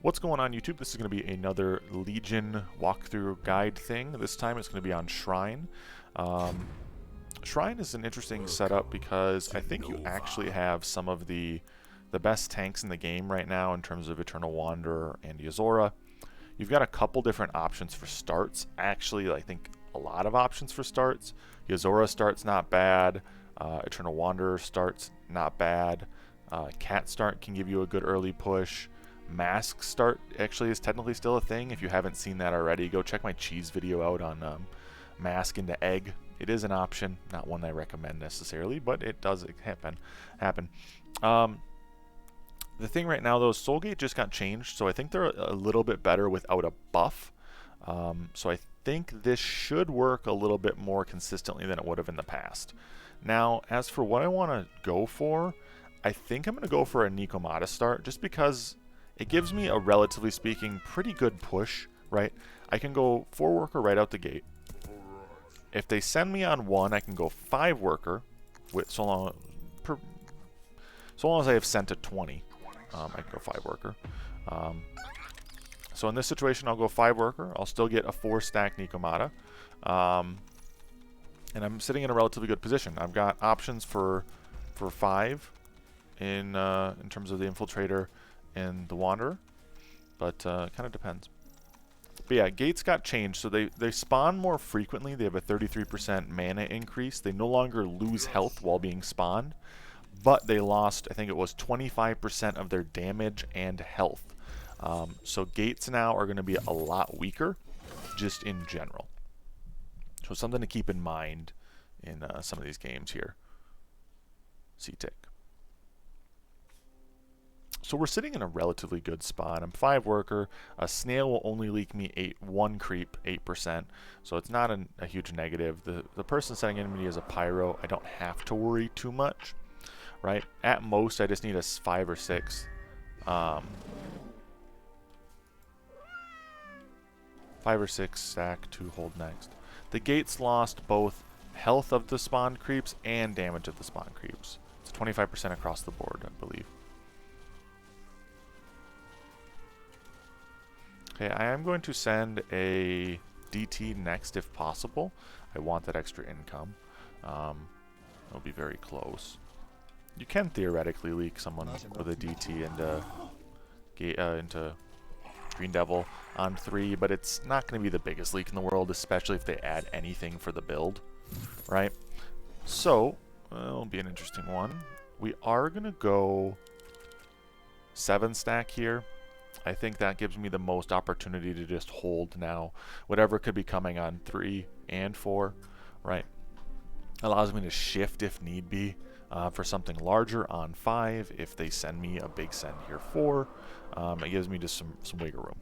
What's going on YouTube? This is going to be another Legion walkthrough guide thing. This time it's going to be on Shrine. Shrine is an interesting setup because I think you actually have some of the best tanks in the game right now in terms of Eternal Wanderer and Yozora. You've got a couple different options for starts. Actually, I think a lot of options for starts. Yozora start's not bad. Eternal Wanderer start's not bad. Cat start can give you a good early push. Mask start actually is technically still a thing. If you haven't seen that already, go check my cheese video out on mask into egg. It is an option, not one I recommend necessarily, but it does happen. The thing right now though, Soulgate just got changed, so I think they're a little bit better without a buff. So I think this should work a little bit more consistently than it would have in the past. Now, as for what I want to go for, I think I'm going to go for a Nikomata start, just because it gives me a, relatively speaking, pretty good push, right? I can go 4 worker right out the gate. If they send me on 1, I can go 5 worker, with so long as I have sent to 20. I can go 5 worker. So in this situation, I'll go 5 worker. I'll still get a 4-stack Nikomata. And I'm sitting in a relatively good position. I've got options for 5 in terms of the Infiltrator and the Wanderer, but it kind of depends. But yeah, gates got changed, so they spawn more frequently. They have a 33% mana increase. They no longer lose health while being spawned, but they lost, I think it was 25% of their damage and health. So gates now are going to be a lot weaker, just in general. So something to keep in mind in some of these games here. C-Tick. So we're sitting in a relatively good spot. I'm 5 worker. A snail will only leak me 1 creep, 8%. So it's not a huge negative. The person setting enemy as a pyro, I don't have to worry too much, right? At most, I just need a 5 or 6. 5 or 6 stack to hold next. The gates lost both health of the spawn creeps and damage of the spawn creeps. It's 25% across the board, I believe. Okay, I am going to send a DT next if possible. I want that extra income. It'll be very close. You can theoretically leak someone with a DT into Green Devil on 3, but it's not going to be the biggest leak in the world, especially if they add anything for the build, right? So, it'll be an interesting one. We are going to go 7 stack here. I think that gives me the most opportunity to just hold now whatever could be coming on 3 and 4, right? Allows me to shift if need be for something larger on 5. If they send me a big send here 4, it gives me just some wiggle room.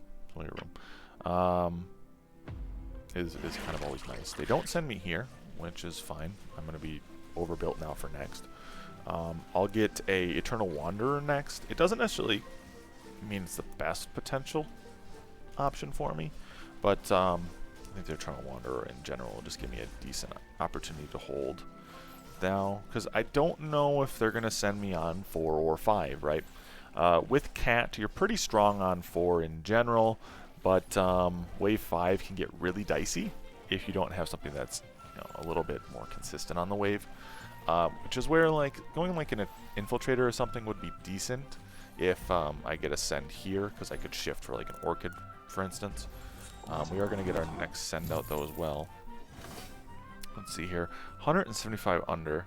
Is kind of always nice. They don't send me here, which is fine. I'm going to be overbuilt now for next. I'll get a Eternal Wanderer next. It doesn't necessarily mean it's the best potential option for me, but I think the Eternal Wanderer in general will just give me a decent opportunity to hold now, because I don't know if they're going to send me on 4 or 5, right? With Cat, you're pretty strong on 4 in general, but wave 5 can get really dicey if you don't have something that's a little bit more consistent on the wave, which is where going like an Infiltrator or something would be decent if I get a send here, because I could shift for like an Orchid, for instance. We are going to get our next send out though as well. Let's see here, 175 under.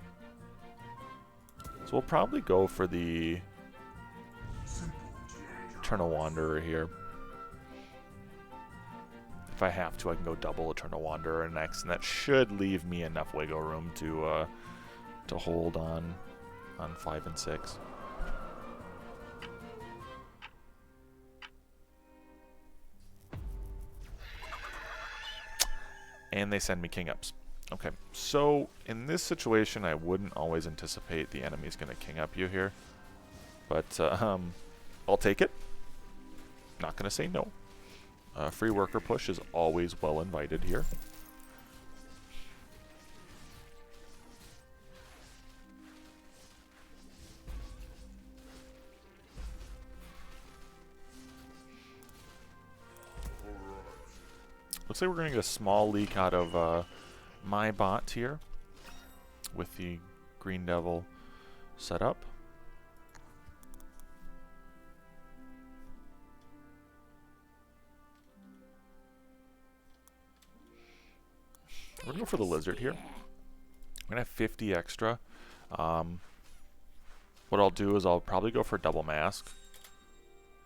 So we'll probably go for the Eternal Wanderer here. If I have to, I can go double Eternal Wanderer next, and that should leave me enough wiggle room to hold on 5 and 6. And they send me King Ups. Okay, so in this situation, I wouldn't always anticipate the enemy's going to King Up you here. But I'll take it. Not going to say no. Free worker push is always well invited here. Looks like we're going to get a small leak out of my bot here with the Green Devil set up. We're going to go for the lizard here. I'm going to have 50 extra. What I'll do is I'll probably go for double mask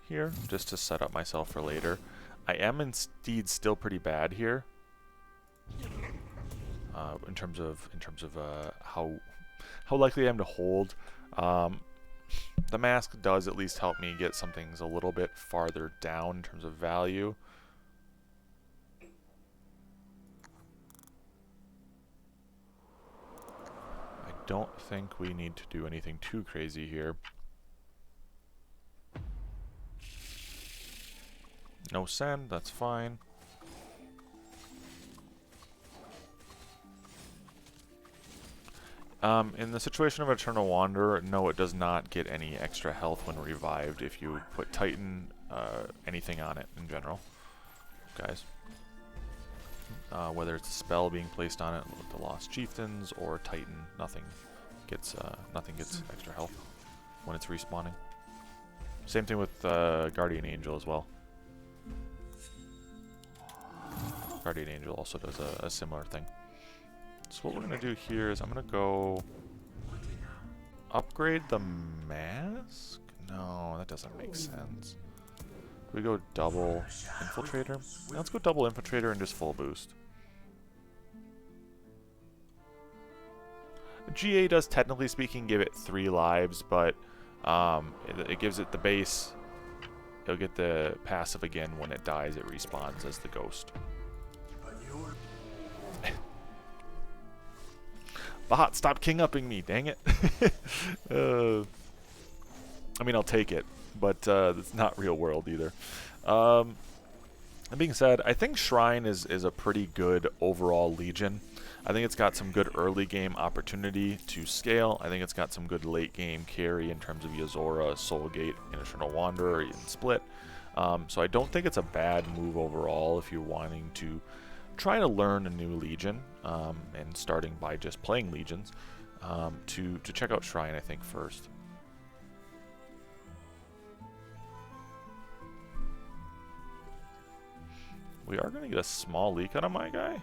here, just to set up myself for later. I am indeed still pretty bad here, in terms of how likely I am to hold. The mask does at least help me get some things a little bit farther down in terms of value. I don't think we need to do anything too crazy here. No send, that's fine. In the situation of Eternal Wanderer, no, it does not get any extra health when revived if you put Titan, anything on it in general, guys. Whether it's a spell being placed on it with the Lost Chieftains or Titan, nothing gets extra health when it's respawning. Same thing with Guardian Angel as well. Guardian Angel also does a similar thing. So what we're going to do here is I'm going to go upgrade the mask? No, that doesn't make sense. We go double Infiltrator? Yeah, let's go double Infiltrator and just full boost. GA does, technically speaking, give it 3 lives, but it gives it the base. It'll get the passive again when it dies. It respawns as the ghost. Bahat, stop king-upping me, dang it. I mean, I'll take it, but it's not real world either. That being said, I think Shrine is a pretty good overall Legion. I think it's got some good early game opportunity to scale. I think it's got some good late game carry in terms of Yozora, Soulgate, and Eternal Wanderer, and Split. So I don't think it's a bad move overall if you're wanting to try to learn a new Legion, and starting by just playing Legions, to check out Shrine, I think, first. We are going to get a small leak out of my guy.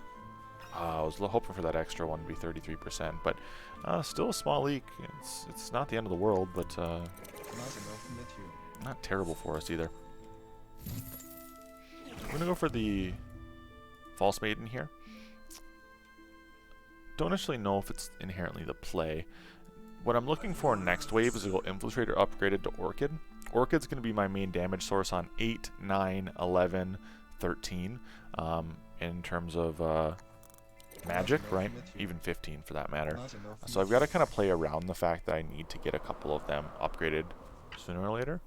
I was hoping for that extra one to be 33%, but still a small leak. It's not the end of the world, but not terrible for us either. I'm going to go for the False Maiden here. Don't actually know if it's inherently the play. What I'm looking for next wave is to go Infiltrator upgraded to Orchid. Orchid's going to be my main damage source on 8, 9, 11, 13, in terms of magic, right? Even 15 for that matter. So I've got to kind of play around the fact that I need to get a couple of them upgraded sooner or later.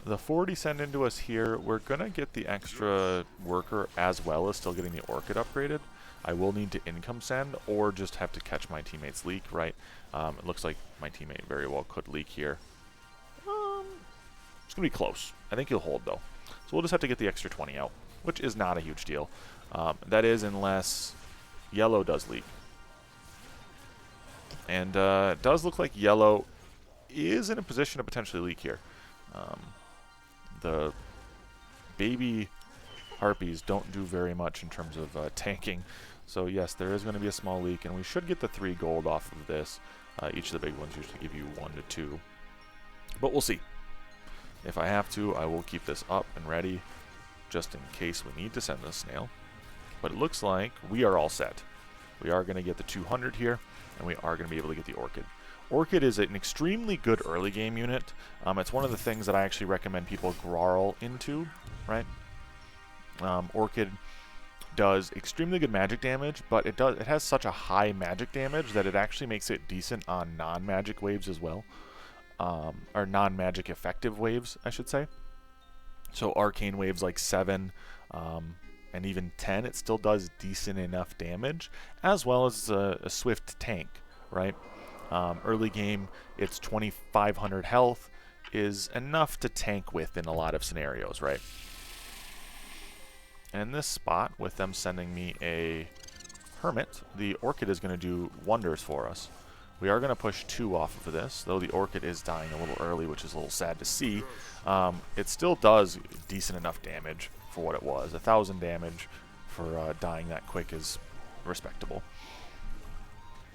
The 40 send into us here, we're going to get the extra worker as well as still getting the Orchid upgraded. I will need to income send or just have to catch my teammate's leak, right? It looks like my teammate very well could leak here. It's going to be close. I think he'll hold though. So we'll just have to get the extra 20 out, which is not a huge deal. That is unless yellow does leak. And it does look like yellow is in a position to potentially leak here. The baby harpies don't do very much in terms of tanking. So yes, there is going to be a small leak, and we should get the 3 gold off of this. Each of the big ones usually give you 1 to 2. But we'll see. If I have to, I will keep this up and ready, just in case we need to send the snail. But it looks like we are all set. We are going to get the 200 here, and we are going to be able to get the Orchid. Orchid is an extremely good early game unit. It's one of the things that I actually recommend people growl into, right? Orchid does extremely good magic damage, but it has such a high magic damage that it actually makes it decent on non-magic waves as well. Or non-magic effective waves, I should say. So arcane waves like 7 and even 10, it still does decent enough damage, as well as a swift tank, right? Early game, it's 2,500 health is enough to tank with in a lot of scenarios, right? And in this spot, with them sending me a Hermit, the Orchid is going to do wonders for us. We are going to push 2 off of this, though the Orchid is dying a little early, which is a little sad to see. It still does decent enough damage for what it was. 1,000 damage for dying that quick is respectable.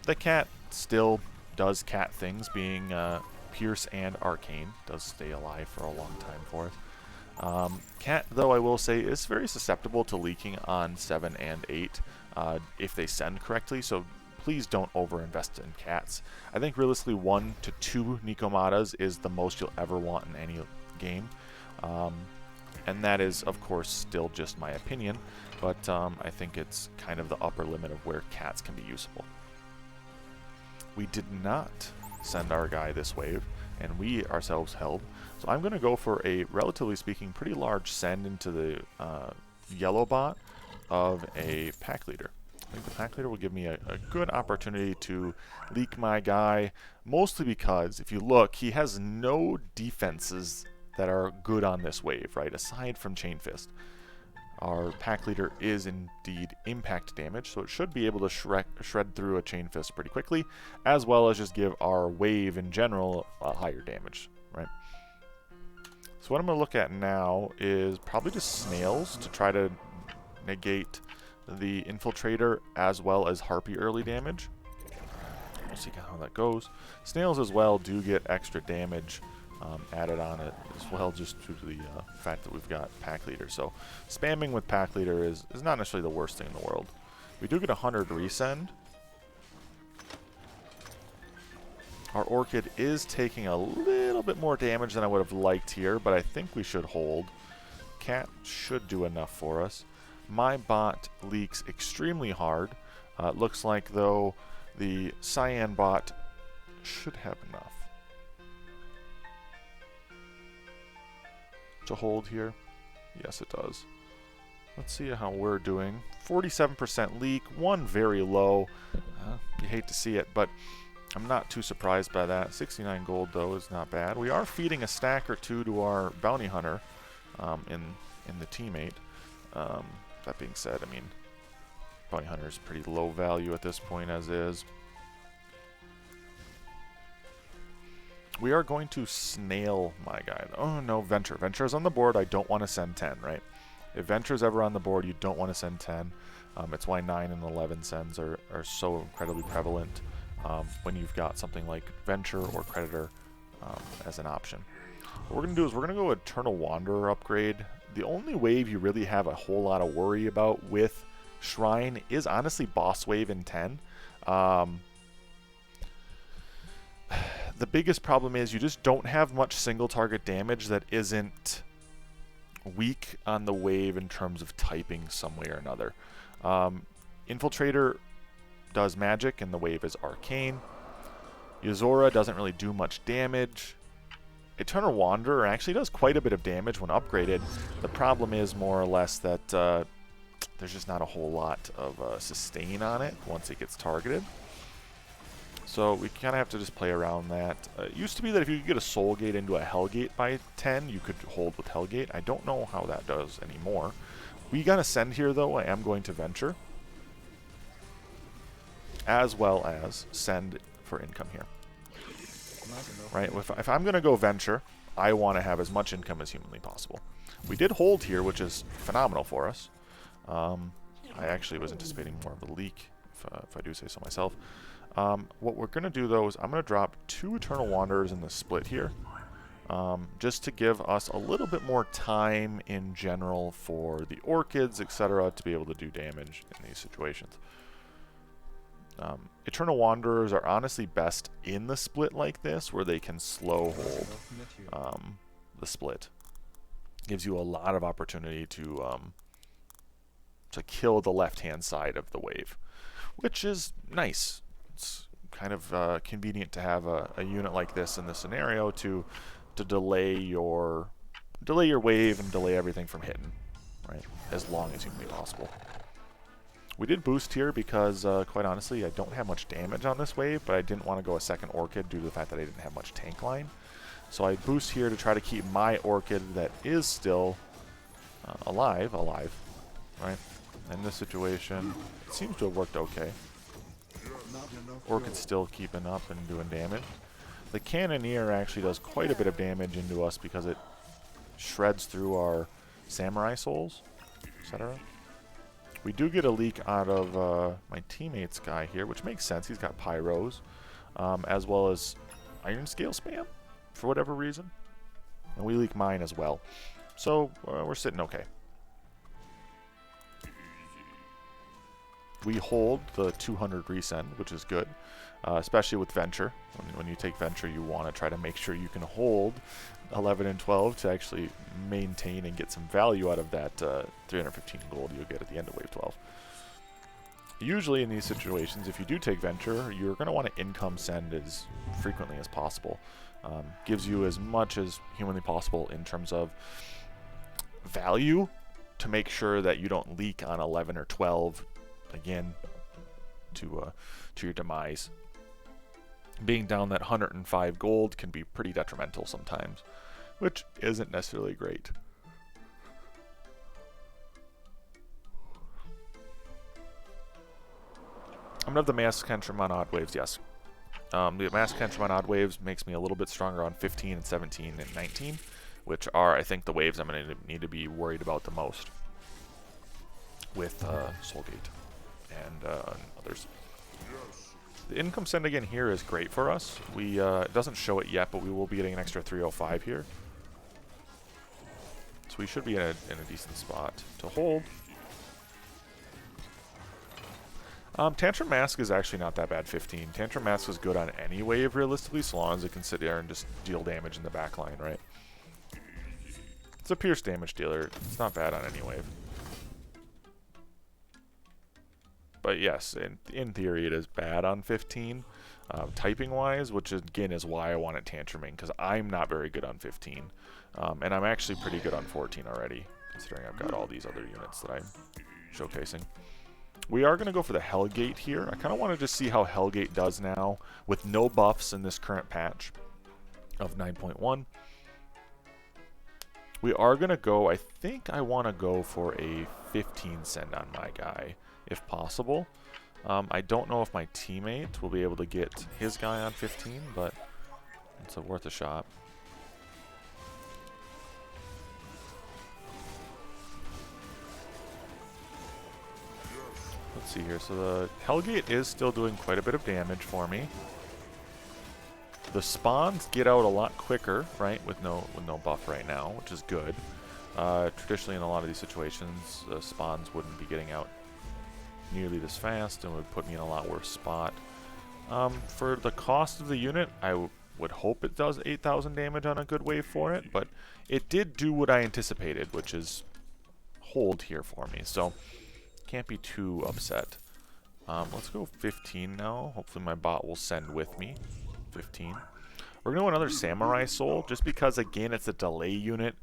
The cat still does cat things, being Pierce and Arcane. Does stay alive for a long time for us. Cat, though, I will say, is very susceptible to leaking on 7 and 8 if they send correctly, so please don't overinvest in cats. I think realistically 1 to 2 Nikomatas is the most you'll ever want in any game. And that is, of course, still just my opinion, but I think it's kind of the upper limit of where cats can be usable. We did not send our guy this wave, and we ourselves held. So I'm going to go for a, relatively speaking, pretty large send into the yellow bot of a pack leader. I think the pack leader will give me a good opportunity to leak my guy, mostly because, if you look, he has no defenses that are good on this wave, right, aside from Chain Fist. Our pack leader is indeed impact damage, so it should be able to shred through a Chain Fist pretty quickly, as well as just give our wave in general a higher damage, right? So what I'm going to look at now is probably just snails to try to negate the infiltrator as well as harpy early damage. We'll see how that goes. Snails as well do get extra damage added on it as well, just due to the fact that we've got pack leader. So spamming with pack leader is not necessarily the worst thing in the world. We do get 100 resend. Our Orchid is taking a little bit more damage than I would have liked here, but I think we should hold. Cat should do enough for us. My bot leaks extremely hard. It looks like, though, the Cyan bot should have enough to hold here. Yes, it does. Let's see how we're doing. 47% leak, 1 very low. You hate to see it, but I'm not too surprised by that. 69 gold, though, is not bad. We are feeding a stack or 2 to our bounty hunter in the teammate. That being said, I mean, bounty hunter is pretty low value at this point as is. We are going to snail my guy. Oh, no, Venture. Venture is on the board. I don't want to send 10, right? If Venture is ever on the board, you don't want to send 10. It's why 9 and 11 sends are so incredibly prevalent when you've got something like Venture or Creditor as an option. What we're going to do is we're going to go Eternal Wanderer upgrade. The only wave you really have a whole lot of worry about with Shrine is honestly Boss Wave in 10. The biggest problem is you just don't have much single target damage that isn't weak on the wave in terms of typing some way or another. Infiltrator does magic and the wave is arcane. Yuzora doesn't really do much damage. Eternal Wanderer actually does quite a bit of damage when upgraded. The problem is more or less that there's just not a whole lot of sustain on it once it gets targeted. So we kind of have to just play around that. It used to be that if you could get a Soul Gate into a Hellgate by 10, you could hold with Hellgate. I don't know how that does anymore. We got to send here, though. I am going to Venture, as well as send for income here. Right? If I'm going to go Venture, I want to have as much income as humanly possible. We did hold here, which is phenomenal for us. I actually was anticipating more of a leak, if I do say so myself. What we're going to do, though, is I'm going to drop 2 Eternal Wanderers in the split here, just to give us a little bit more time in general for the Orchids, etc., to be able to do damage in these situations. Eternal Wanderers are honestly best in the split like this, where they can slow hold the split. Gives you a lot of opportunity to kill the left-hand side of the wave, which is nice. It's kind of convenient to have a unit like this in this scenario to delay your wave and delay everything from hitting, right, as long as humanly possible. We did boost here because, quite honestly, I don't have much damage on this wave, but I didn't want to go a second Orchid due to the fact that I didn't have much tank line. So I boost here to try to keep my Orchid that is still alive, right? In this situation, it seems to have worked okay. Orchid's still keeping up and doing damage. The Cannoneer actually does quite a bit of damage into us because it shreds through our Samurai Souls, etc. We do get a leak out of my teammate's guy here, which makes sense. He's got Pyros, as well as Iron Scale spam, for whatever reason. And we leak mine as well. So, we're sitting okay. We hold the 200 resend, which is good, especially with Venture. When you take Venture, you want to try to make sure you can hold 11 and 12 to actually maintain and get some value out of that 315 gold you'll get at the end of Wave 12. Usually in these situations, if you do take Venture, you're going to want to income send as frequently as possible. Gives you as much as humanly possible in terms of value to make sure that you don't leak on 11 or 12 again to your demise. Being down that 105 gold can be pretty detrimental sometimes, which isn't necessarily great. I'm gonna have the Mass Cantrim on odd waves, yes. The Mass Cantrim on odd waves makes me a little bit stronger on 15 and 17 and 19, which are, I think, the waves I'm gonna need to be worried about the most with Soulgate and others. The income send again here is great for us. It doesn't show it yet, but we will be getting an extra 305 here. So we should be in a decent spot to hold. Tantrum Mask is actually not that bad, 15. Tantrum Mask is good on any wave, realistically, so long as it can sit there and just deal damage in the back line, right? It's a pierce damage dealer. It's not bad on any wave. But yes, in theory, it is bad on 15, typing-wise, which again is why I want it tantruming, because I'm not very good on 15. And I'm actually pretty good on 14 already, considering I've got all these other units that I'm showcasing. We are going to go for the Hellgate here. I kind of want to just see how Hellgate does now, with no buffs in this current patch of 9.1. We are going to go, I think I want to go for a 15 send on my guy, if possible. I don't know if my teammate will be able to get his guy on 15, but it's worth a shot. Let's see here. So the Hellgate is still doing quite a bit of damage for me. The spawns get out a lot quicker, right, with no buff right now, which is good. Traditionally, in a lot of these situations, spawns wouldn't be getting out nearly this fast and would put me in a lot worse spot. For the cost of the unit, I would hope it does 8,000 damage on a good wave for it, but it did do what I anticipated, which is hold here for me, so can't be too upset. Let's go 15 now. Hopefully my bot will send with me. 15. We're going to go another Samurai Soul, just because, again, it's a delay unit.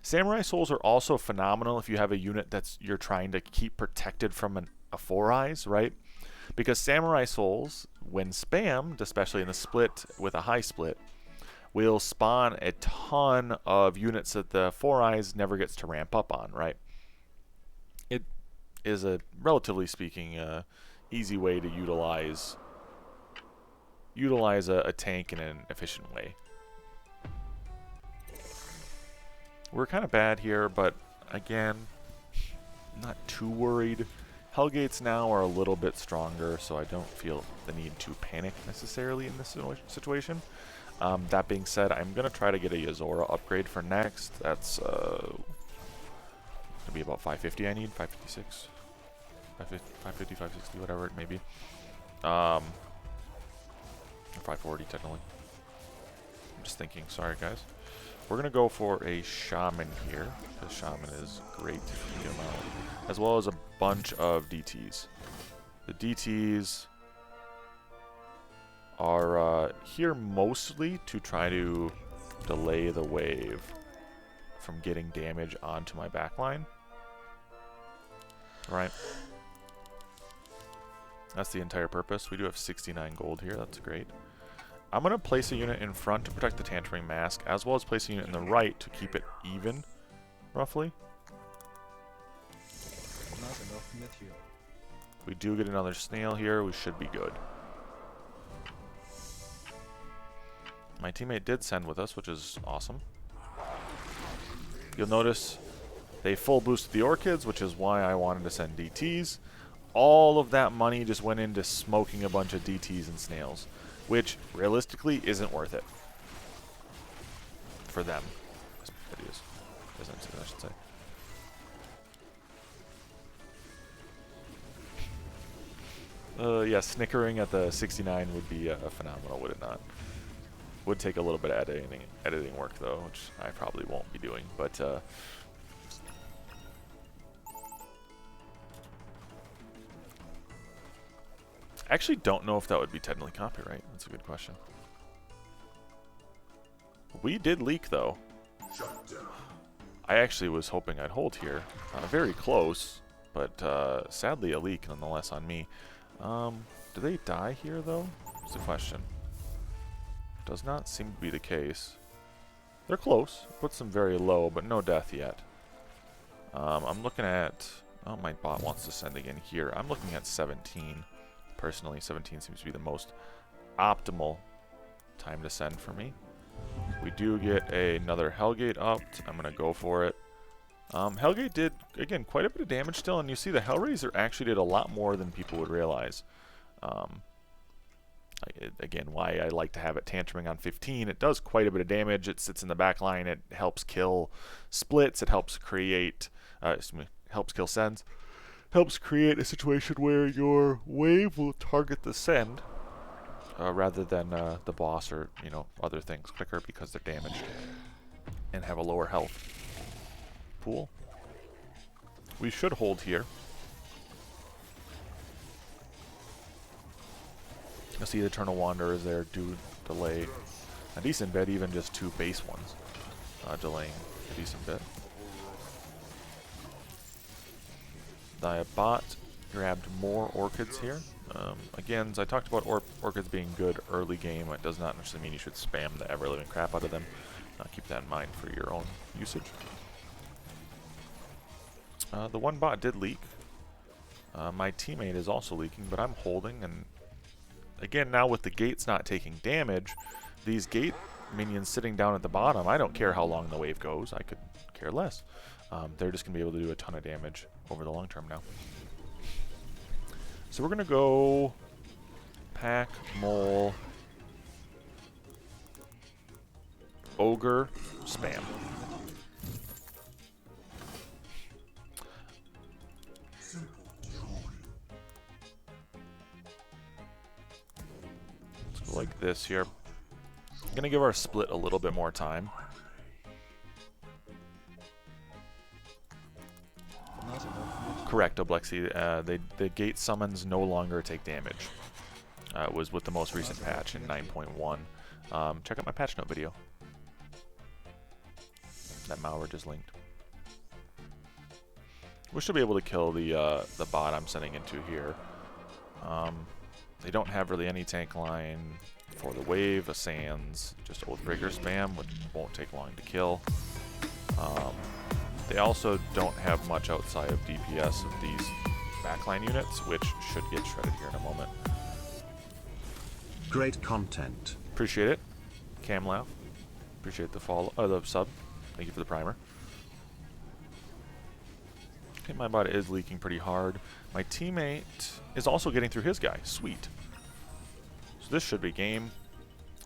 Samurai Souls are also phenomenal if you have a unit that's you're trying to keep protected from a 4-eyes, right? Because Samurai Souls, when spammed, especially in the split with a high split, will spawn a ton of units that the 4-eyes never gets to ramp up on, right? It is a, relatively speaking, easy way to utilize a tank in an efficient way. We're kind of bad here, but again, not too worried. Hellgates now are a little bit stronger, so I don't feel the need to panic necessarily in this situation. That being said, I'm going to try to get a Yozora upgrade for next. That's going to be about 550 I need, 556, 550, 560, whatever it may be. 540 technically. I'm just thinking, sorry guys. We're going to go for a Shaman here, because Shaman is great to get him out, as well as a bunch of DTs. The DTs are here mostly to try to delay the wave from getting damage onto my backline. Right? That's the entire purpose. We do have 69 gold here. That's great. I'm going to place a unit in front to protect the Tantering Mask, as well as place a unit in the right to keep it even, roughly. We do get another snail here. We should be good. My teammate did send with us, which is awesome. You'll notice they full boosted the Orchids, which is why I wanted to send DTs. All of that money just went into smoking a bunch of DTs and snails, which realistically isn't worth it for them. It is. Isn't, I should say. Yeah, snickering at the 69 would be phenomenal, would it not? Would take a little bit of editing work though, which I probably won't be doing, but I actually don't know if that would be technically copyright. That's a good question. We did leak though. I actually was hoping I'd hold here. Very close, but sadly a leak nonetheless on me. Do they die here though? That's the question. Does not seem to be the case. They're close. Puts them very low, but no death yet. I'm looking at... Oh, my bot wants to send again here. I'm looking at 17. Personally, 17 seems to be the most optimal time to send for me. We do get another Hellgate up. I'm going to go for it. Hellgate did, again, quite a bit of damage still, and you see the Hellraiser actually did a lot more than people would realize. Again, why I like to have it tantruming on 15. It does quite a bit of damage. It sits in the back line. It helps kill splits. It helps create, helps kill sends. Helps create a situation where your wave will target the send rather than the boss or other things quicker because they're damaged and have a lower health pool. We should hold here. You'll see the Eternal Wanderers there do delay a decent bit, even just 2 base ones delaying a decent bit. The bot grabbed more Orchids here. Again, as I talked about Orchids being good early game, it does not necessarily mean you should spam the ever-living crap out of them. Keep that in mind for your own usage. The one bot did leak. My teammate is also leaking, but I'm holding, and again, now with the gates not taking damage, these gate minions sitting down at the bottom, I don't care how long the wave goes. I could care less. They're just going to be able to do a ton of damage over the long term now. So we're going to go Pack, Mole, Ogre, Spam. Let's go like this here. I'm going to give our split a little bit more time. Correct, Oblexi. The gate summons no longer take damage. It was with the most recent patch in 9.1. Check out my patch note video. That malware just linked. We should be able to kill the bot I'm sending into here. They don't have really any tank line for the wave, a Sands, just Oathbreaker spam, which won't take long to kill. They also don't have much outside of DPS of these backline units, which should get shredded here in a moment. Great content. Appreciate it. Camlaugh. Appreciate the follow, the sub. Thank you for the primer. Okay, my bot is leaking pretty hard. My teammate is also getting through his guy. Sweet. So this should be game.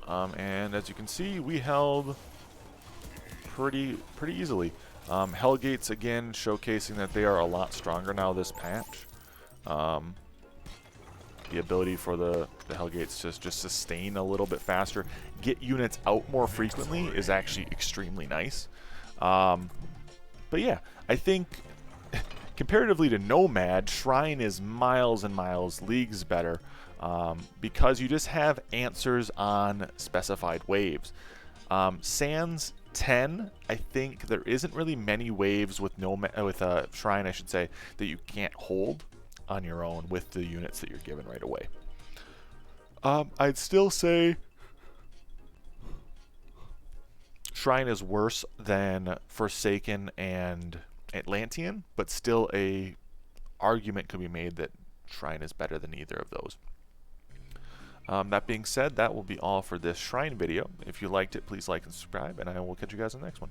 And as you can see, we held pretty easily. Hellgates again showcasing that they are a lot stronger now this patch. The ability for the Hellgates to just sustain a little bit faster, get units out more frequently is actually extremely nice. But yeah, I think comparatively to Nomad, Shrine is miles and miles, leagues better, because you just have answers on specified waves. Sans 10, I think there isn't really many waves with Shrine, I should say, that you can't hold. on your own with the units that you're given right away. I'd still say Shrine is worse than Forsaken and Atlantean, but still a argument could be made that Shrine is better than either of those. That being said, that will be all for this Shrine video. If you liked it, please like and subscribe, and I will catch you guys in the next one.